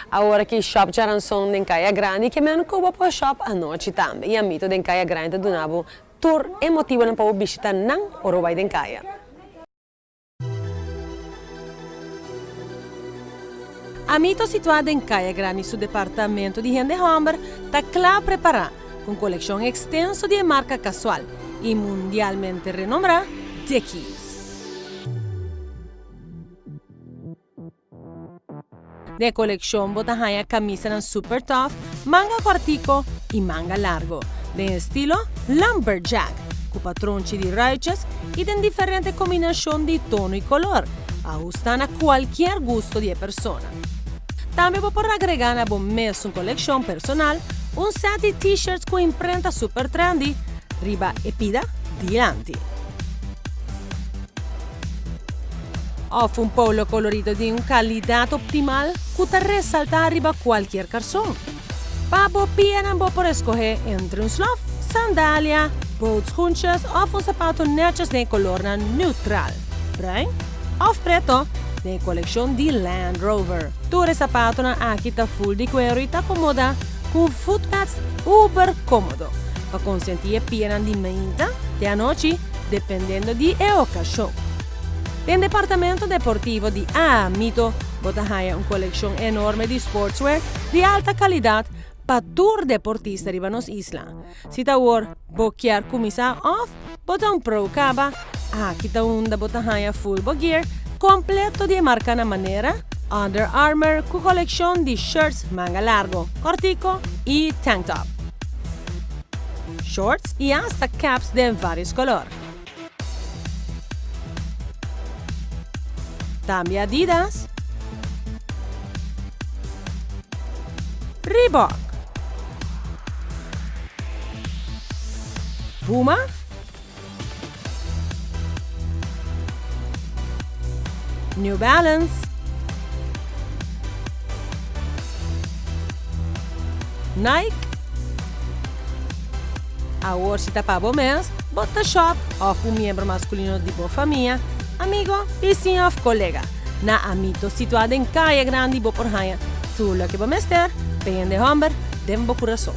Agora que shop já são em Caia Grande, que mesmo que eu vou shop à noite também. E a mito em Caia Grande do nabo tour emotivo não para visitar não ou vai em Caia. A mito situada em Caia Grande, seu departamento de Hende Humber, está claro preparado, com coleção extensa de marca casual e mundialmente renombrada The Keys. De colección botahaya camisa super tough, manga cortico y manga largo, de estilo lumberjack, con patronci di rayas y de diferente combinación de tono y color, ajustan a cualquier gusto de persona. También por agregar a buen mes una colección personal, un set de t-shirts con imprenta super trendy, riba e pida dilanti. Offre un polo colorito di un calidad optimal que resalta arriba cualquier calzón. Pabo pienen por escoger entre un slof, sandalia, boots hunches o un zapato netjes de color neutral. Right? Of preto de colección de Land Rover. Ture zapato na akita full di cuero y ta comoda con footpads uber cómodo. Para consentir pienen di menta de anoche dependiendo di ocasión. En departamento deportivo de Amito, botahaya una colección enorme de sportswear de alta calidad para tour deportista ribanos isla. Si tawor boquear camisa off, bota un pro caba, aquí ta un da botahaya full gear completo de marca na manera, Under Armour con colección de shirts manga largo, cortico y tank top. Shorts y hasta caps de varios colores. También Adidas, Reebok, Puma, New Balance, Nike, ahora si te pago mes, bota shop o un miembro masculino de tu familia, amigo, vizinho o colega. Na Amito situada em Caia Grande, Boporraia. Tu lo que vamos ter, Hende Humber, de Coração.